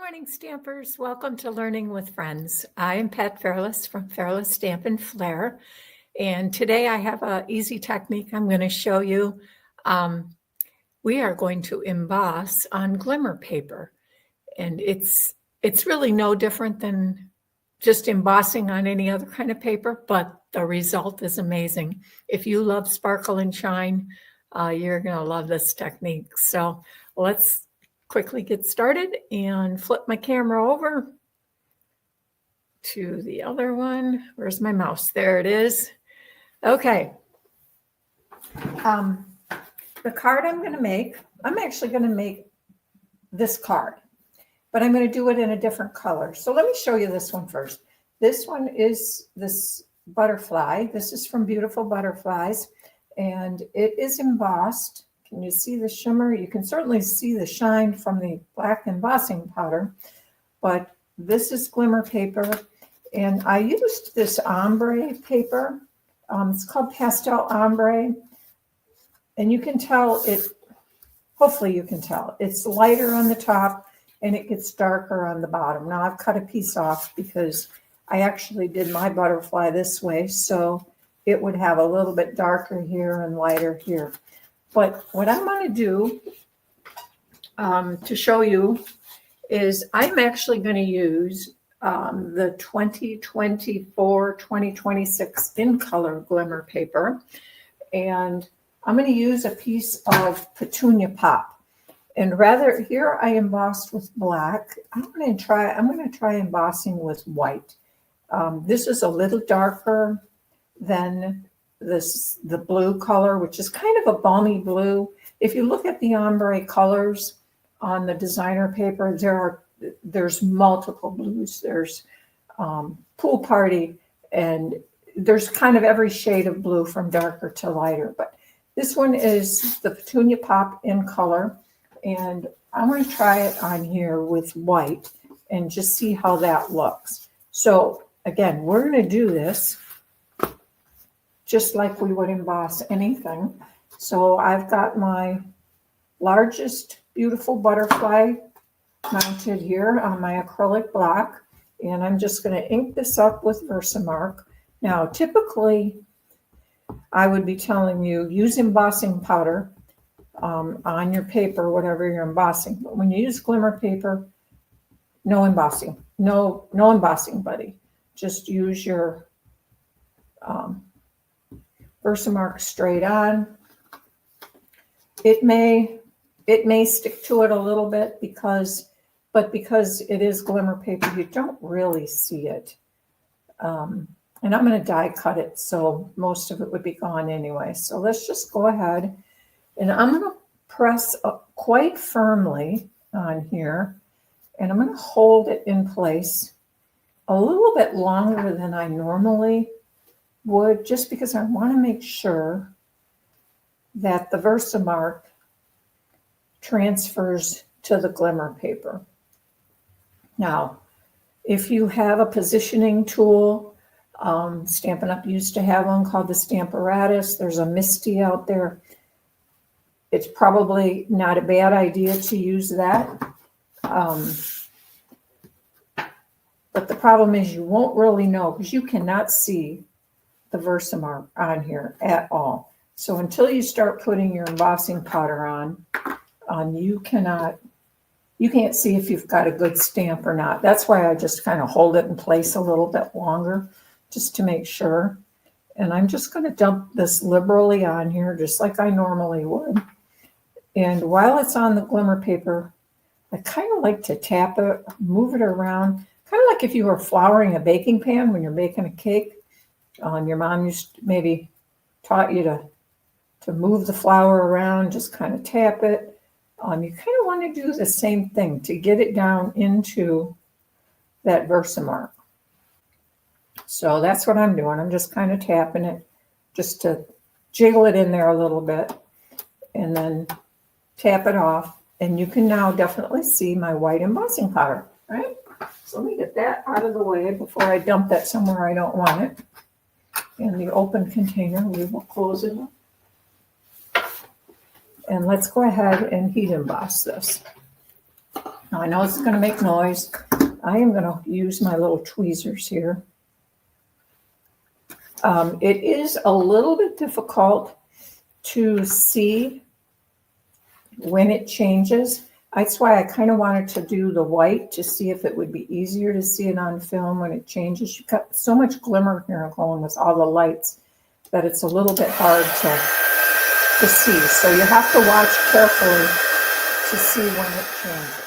morning, Stampers. Welcome to Learning with Friends. I am Pat Fairless from Fairless Stamp and Flair. And today I have an easy technique I'm going to show you. We are going to emboss on Glimmer paper. And it's really no different than just embossing on any other kind of paper, but the result is amazing. If you love sparkle and shine, you're going to love this technique. So let's quickly get started and flip my camera over to the other one. Where's my mouse? There it is. Okay. The card I'm going to make, I'm actually going to make this card, but I'm going to do it in a different color. So let me show you this one first. This one is this butterfly. This is from Beautiful Butterflies, and it is embossed. Can you see the shimmer? You can certainly see the shine from the black embossing powder, but this is Glimmer paper, and I used this ombre paper. It's called Pastel Ombre, and you can tell it, hopefully you can tell, it's lighter on the top and it gets darker on the bottom. Now I've cut a piece off because I actually did my butterfly this way, so it would have a little bit darker here and lighter here. But what I'm going to do to show you is I'm actually going to use the 2024-2026 in color Glimmer paper, and I'm going to use a piece of Petunia Pop. And rather, here I embossed with black. I'm going to try embossing with white. This is a little darker than the blue color, which is kind of a balmy blue. If you look at the ombre colors on the designer paper, there's multiple blues. There's Pool Party, and there's kind of every shade of blue from darker to lighter. But this one is the Petunia Pop in color, and I'm going to try it on here with white and just see how that looks. So again, we're going to do this just like we would emboss anything. So I've got my largest Beautiful Butterfly mounted here on my acrylic block, and I'm just going to ink this up with Versamark. Now, typically, I would be telling you use embossing powder on your paper, whatever you're embossing. But when you use Glimmer paper, no embossing, no embossing, buddy. Just use your Versamark straight on. It may stick to it a little bit because it is Glimmer paper, you don't really see it. And I'm going to die cut it, so most of it would be gone anyway. So let's just go ahead, and I'm going to press up quite firmly on here, and I'm going to hold it in place a little bit longer than I normally would, just because I want to make sure that the Versamark transfers to the Glimmer paper. Now, if you have a positioning tool, Stampin' Up! Used to have one called the Stamparatus. There's a Misty out there. It's probably not a bad idea to use that. But the problem is you won't really know because you cannot see the Versamark on here at all. So until you start putting your embossing powder on, you can't see if you've got a good stamp or not. That's why I just kind of hold it in place a little bit longer just to make sure. And I'm just going to dump this liberally on here just like I normally would. And while it's on the Glimmer paper, I kind of like to tap it, move it around, kind of like if you were flouring a baking pan when you're making a cake. Your mom maybe taught you to move the flour around, just kind of tap it. You kind of want to do the same thing to get it down into that Versamark. So that's what I'm doing. I'm just kind of tapping it just to jiggle it in there a little bit and then tap it off. And you can now definitely see my white embossing powder, right? So let me get that out of the way before I dump that somewhere I don't want it. In the open container, we will close it up. And let's go ahead and heat emboss this. Now I know it's going to make noise. I am going to use my little tweezers here. It is a little bit difficult to see when it changes. That's why I kind of wanted to do the white to see if it would be easier to see it on film when it changes. You've got so much glimmer here going with all the lights that it's a little bit hard to see. So you have to watch carefully to see when it changes.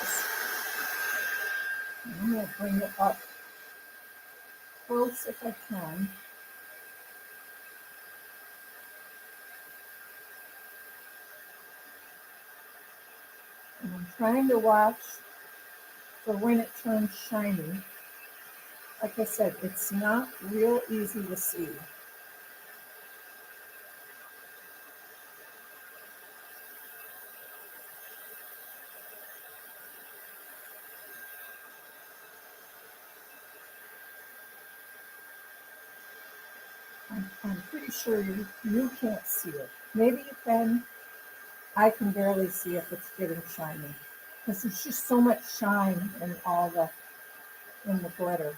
I'm going to bring it up close if I can. And I'm trying to watch for when it turns shiny. Like I said, it's not real easy to see. I'm pretty sure you can't see it. Maybe you can. I can barely see if it's getting shiny because there's just so much shine in in the glitter.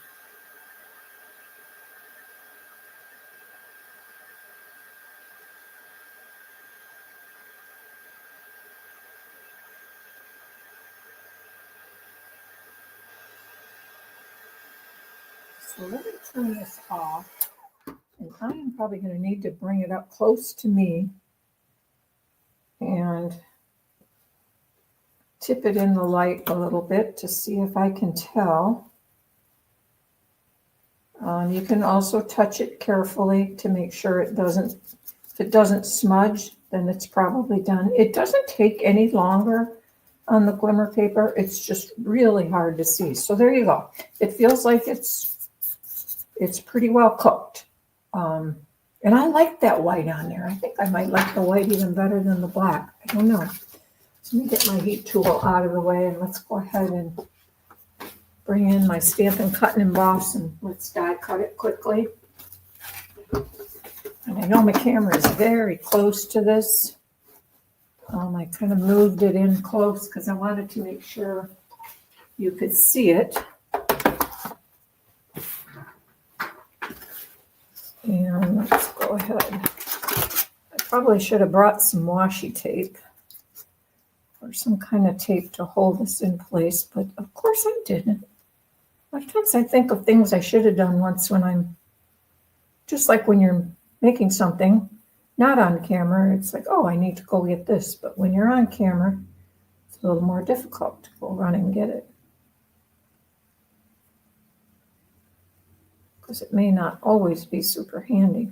So let me turn this off. And I am probably going to need to bring it up close to me and tip it in the light a little bit to see if I can tell. You can also touch it carefully to make sure it doesn't, if it doesn't smudge, then it's probably done. It doesn't take any longer on the glimmer paper. It's just really hard to see. So there you go. It feels like it's pretty well cooked. And I like that white on there. I think I might like the white even better than the black. I don't know. So let me get my heat tool out of the way and let's go ahead and bring in my Stampin' Cut and Emboss and let's die cut it quickly. And I know my camera is very close to this. I kind of moved it in close because I wanted to make sure you could see it. And let's go ahead. I probably should have brought some washi tape or some kind of tape to hold this in place, but of course I didn't. A lot of times I think of things I should have done once when I'm, just like when you're making something, not on camera, it's like, oh, I need to go get this. But when you're on camera, it's a little more difficult to go run and get it. Because it may not always be super handy.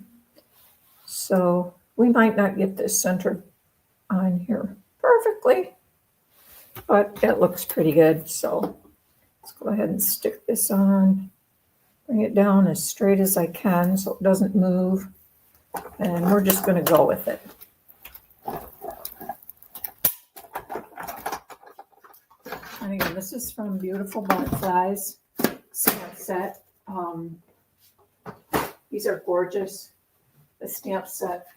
So we might not get this centered on here perfectly, but it looks pretty good. So let's go ahead and stick this on, bring it down as straight as I can so it doesn't move. And we're just going to go with it. And again, this is from Beautiful Butterflies stamp set. These are gorgeous. The stamp set.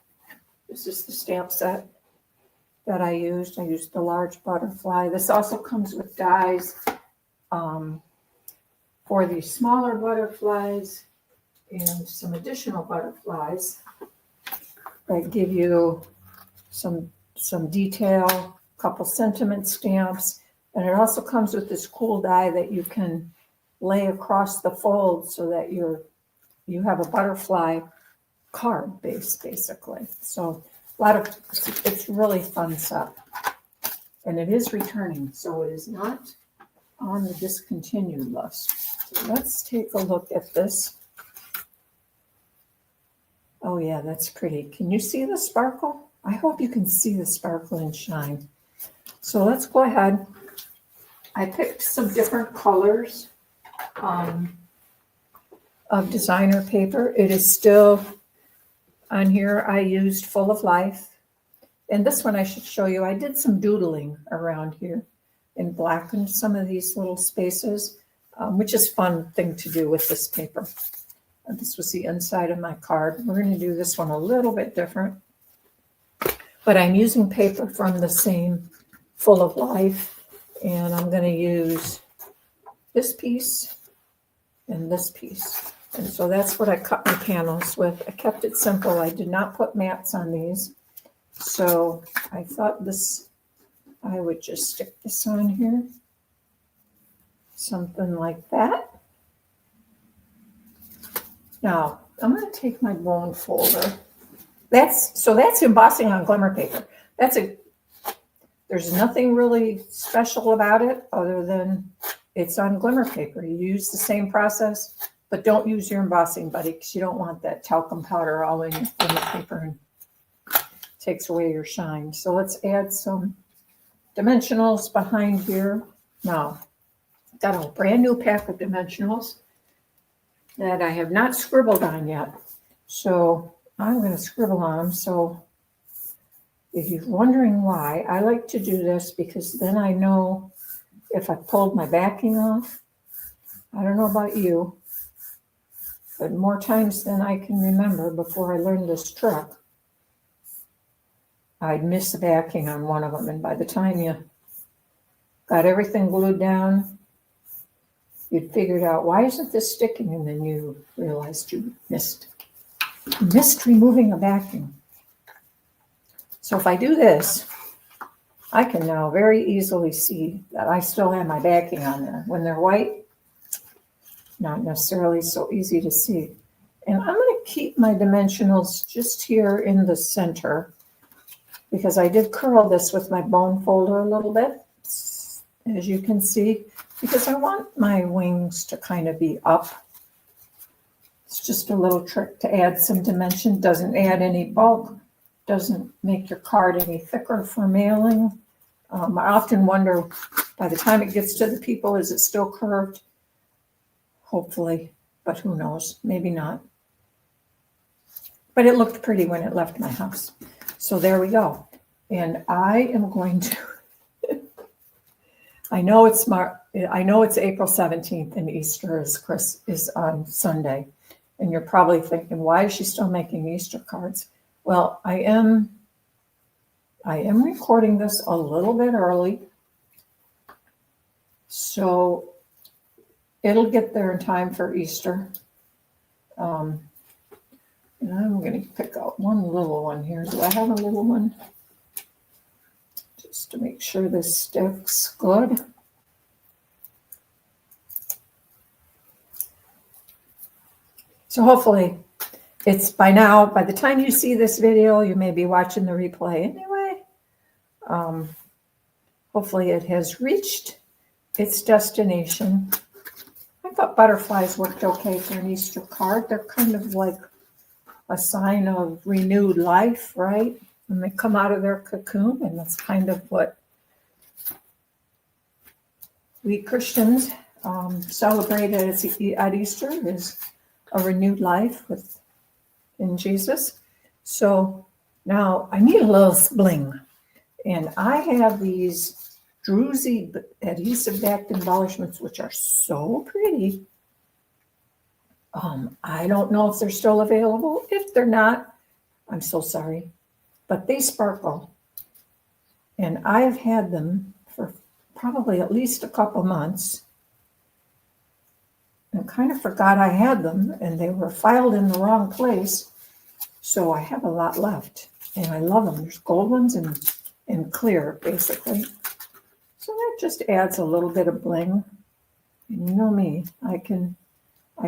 This is the stamp set that I used. I used the large butterfly. This also comes with dies for the smaller butterflies and some additional butterflies that give you some detail, a couple sentiment stamps, and it also comes with this cool die that you can lay across the fold so that you have a butterfly card base, basically. So it's really fun stuff. And it is returning, so it is not on the discontinued list. So let's take a look at this. Oh yeah, that's pretty. Can you see the sparkle? I hope you can see the sparkle and shine. So let's go ahead. I picked some different colors of designer paper. It is still on here. I used Full of Life. And this one I should show you. I did some doodling around here and blackened some of these little spaces, which is a fun thing to do with this paper. And this was the inside of my card. We're going to do this one a little bit different. But I'm using paper from the same Full of Life. And I'm going to use this piece and this piece. And so that's what I cut my panels with. I kept it simple. I did not put mats on these. So I thought I would just stick this on here. Something like that. Now, I'm going to take my bone folder. That's embossing on glimmer paper. There's nothing really special about it other than it's on glimmer paper. You use the same process, but don't use your embossing buddy because you don't want that talcum powder all in your glimmer paper and takes away your shine. So let's add some dimensionals behind here. Now, I've got a brand new pack of dimensionals that I have not scribbled on yet. So I'm going to scribble on them. So if you're wondering why, I like to do this because then I know if I pulled my backing off. I don't know about you, but more times than I can remember before I learned this trick, I'd miss the backing on one of them. And by the time you got everything glued down, you'd figured out, why isn't this sticking? And then you realized you missed removing a backing. So if I do this, I can now very easily see that I still have my backing on there. When they're white, not necessarily so easy to see. And I'm going to keep my dimensionals just here in the center because I did curl this with my bone folder a little bit, as you can see, because I want my wings to kind of be up. It's just a little trick to add some dimension. Doesn't add any bulk, doesn't make your card any thicker for mailing. I often wonder, by the time it gets to the people, is it still curved? Hopefully, but who knows, maybe not. But it looked pretty when it left my house. So there we go. And I am going to, I know it's April 17th and Easter is on Sunday. And you're probably thinking, why is she still making Easter cards? Well, I am recording this a little bit early. So it'll get there in time for Easter. And I'm going to pick out one little one here. Do I have a little one? Just to make sure this sticks good. So hopefully it's by now, by the time you see this video, you may be watching the replay anyway. Hopefully it has reached its destination. I thought butterflies worked okay for an Easter card. They're kind of like a sign of renewed life, right? When they come out of their cocoon, and that's kind of what we Christians celebrate at Easter, is a renewed life in Jesus. So now I need a little bling, and I have these druzy adhesive backed embellishments, which are so pretty. I don't know if they're still available. If they're not, I'm so sorry, but they sparkle. And I've had them for probably at least a couple months and kind of forgot I had them, and they were filed in the wrong place. So I have a lot left, and I love them. There's gold ones and clear, basically. So that just adds a little bit of bling. And you know me, I can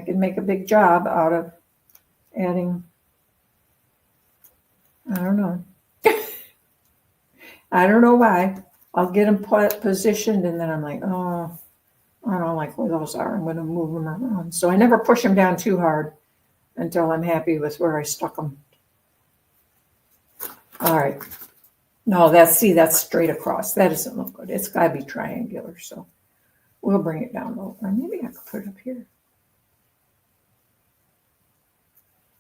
make a big job out of adding, I don't know. I don't know why. I'll get them positioned and then I'm like, oh, I don't like where those are. I'm going to move them around. So I never push them down too hard until I'm happy with where I stuck them. All right. No, that's straight across. That doesn't look good. It's got to be triangular. So we'll bring it down low. Or maybe I could put it up here.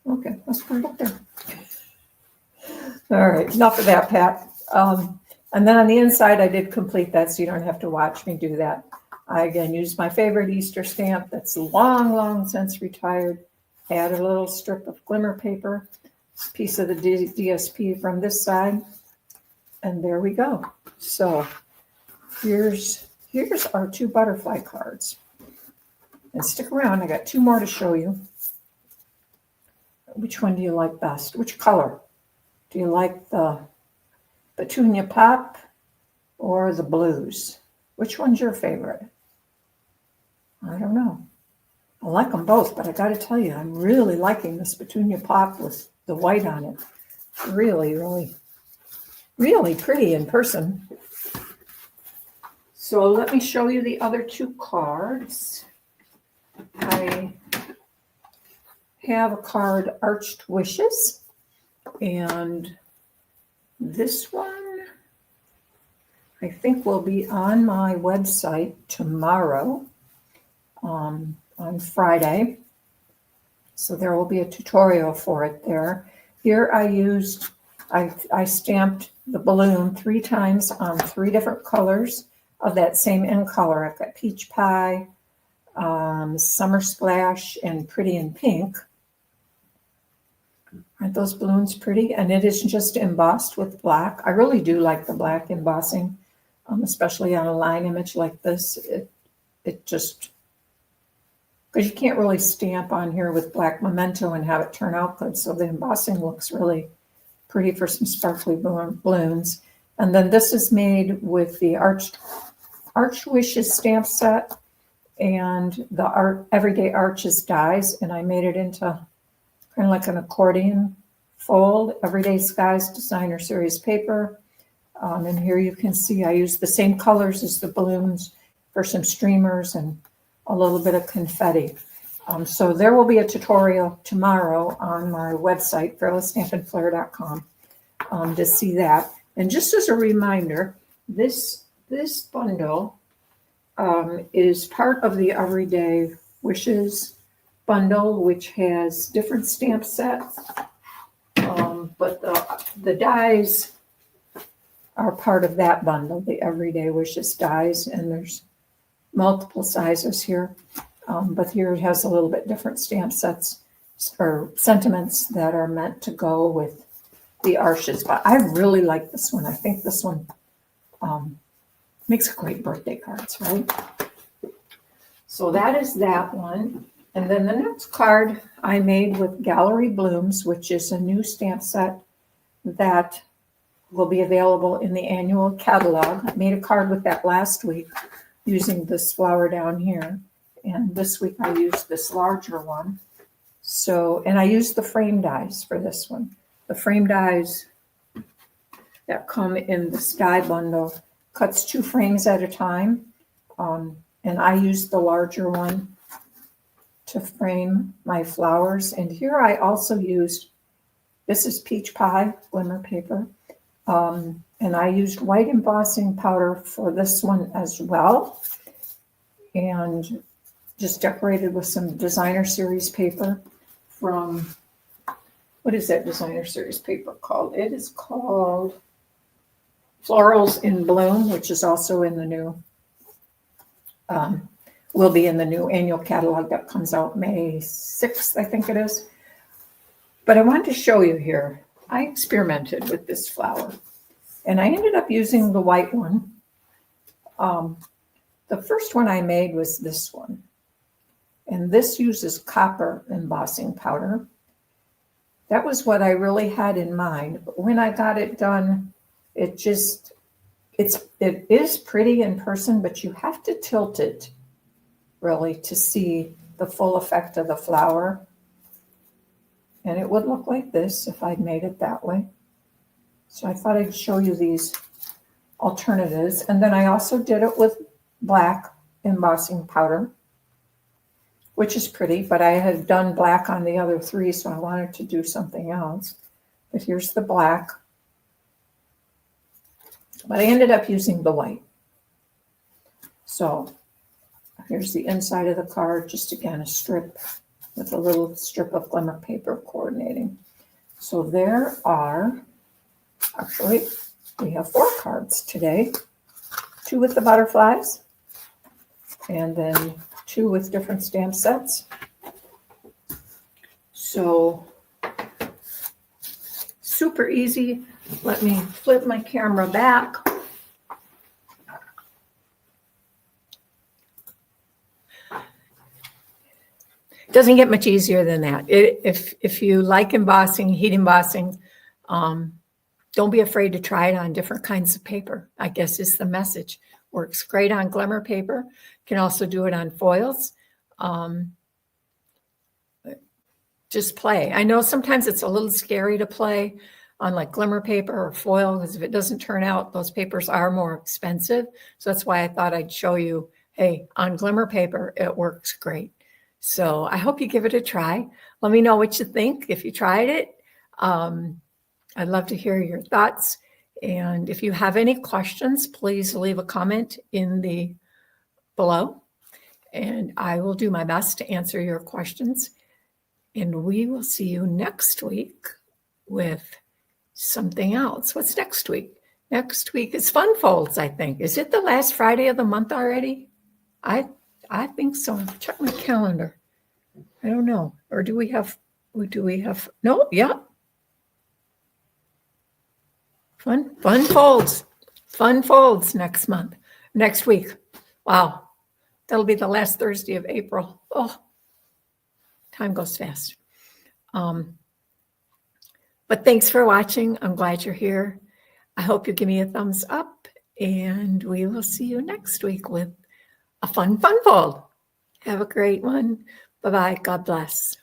Okay, let's put it up there. All right, enough of that, Pat. And then on the inside, I did complete that, so you don't have to watch me do that. I, again, used my favorite Easter stamp that's long, long since retired. Added a little strip of glimmer paper, piece of the DSP from this side, and there we go. So here's here's our 2 butterfly cards. And stick around, I got 2 more to show you. Which one do you like best? Which color? Do you like the Petunia Pop or the blues? Which one's your favorite? I don't know. I like them both, but I got to tell you, I'm really liking this Petunia Pop with the white on it. Really, really, really pretty in person. So let me show you the other 2 cards. I have a card, Arched Wishes, and this one I think will be on my website tomorrow, on Friday. So there will be a tutorial for it there. Here I stamped the balloon 3 times on 3 different colors of that same end color. I've got Peach Pie, Summer Splash, and Pretty in Pink. Aren't those balloons pretty? And it is just embossed with black. I really do like the black embossing, especially on a line image like this. It just, because you can't really stamp on here with black memento and have it turn out good. So the embossing looks really pretty for some sparkly balloons. And then this is made with the Arched Wishes stamp set and the Everyday Arches dies. And I made it into kind of like an accordion fold, Everyday Skies Designer Series paper. And here you can see I used the same colors as the balloons for some streamers and a little bit of confetti. So there will be a tutorial tomorrow on my website, fearlessstampandflair.com, to see that. And just as a reminder, this bundle is part of the Everyday Wishes bundle, which has different stamp sets, but the dies are part of that bundle, the Everyday Wishes dies, and there's multiple sizes here, but here it has a little bit different stamp sets or sentiments that are meant to go with the arches. But I really like this one. I think this one makes great birthday cards, right? So that is that one. And then the next card I made with Gallery Blooms, which is a new stamp set that will be available in the annual catalog. I made a card with that last week using this flower down here. And this week I used this larger one. So, and I used the frame dies for this one. The frame dies that come in this die bundle cuts 2 frames at a time. And I used the larger one to frame my flowers. And here I also used, this is Peach Pie Glimmer paper. And I used white embossing powder for this one as well. And just decorated with some designer series paper from, what is that designer series paper called? It is called Florals in Bloom, which is also in the new, will be in the new annual catalog that comes out May 6th, I think it is. But I wanted to show you here, I experimented with this flower and I ended up using the white one. The first one I made was this one. And this uses copper embossing powder. That was what I really had in mind. But when I got it done, it is pretty in person, but you have to tilt it really to see the full effect of the flower. And it would look like this if I'd made it that way. So I thought I'd show you these alternatives. And then I also did it with black embossing powder, which is pretty, but I had done black on the other 3, so I wanted to do something else. But here's the black. But I ended up using the white. So here's the inside of the card, just again a strip with a little strip of glimmer paper coordinating. So there are, actually, we have 4 cards today. 2 with the butterflies, and then 2 with different stamp sets. So super easy. Let me flip my camera back. doesn't get much easier than that. If you like embossing, heat embossing, don't be afraid to try it on different kinds of paper, I guess is the message. Works great on Glimmer paper. Can also do it on foils. Just play. I know sometimes it's a little scary to play on like Glimmer paper or foil, because if it doesn't turn out, those papers are more expensive. So that's why I thought I'd show you, hey, on Glimmer paper, it works great. So I hope you give it a try. Let me know what you think if you tried it. I'd love to hear your thoughts. And if you have any questions, please leave a comment in the below, and I will do my best to answer your questions. And we will see you next week with something else. What's next week? Next week is Fun Folds, I think. Is it the last Friday of the month already? I think so. Check my calendar. I don't know. Or do we have, no, yeah. Fun Folds. Fun Folds next week. Wow. That'll be the last Thursday of April. Oh, time goes fast. But thanks for watching. I'm glad you're here. I hope you give me a thumbs up, and we will see you next week with a fun fold. Have a great one. Bye-bye. God bless.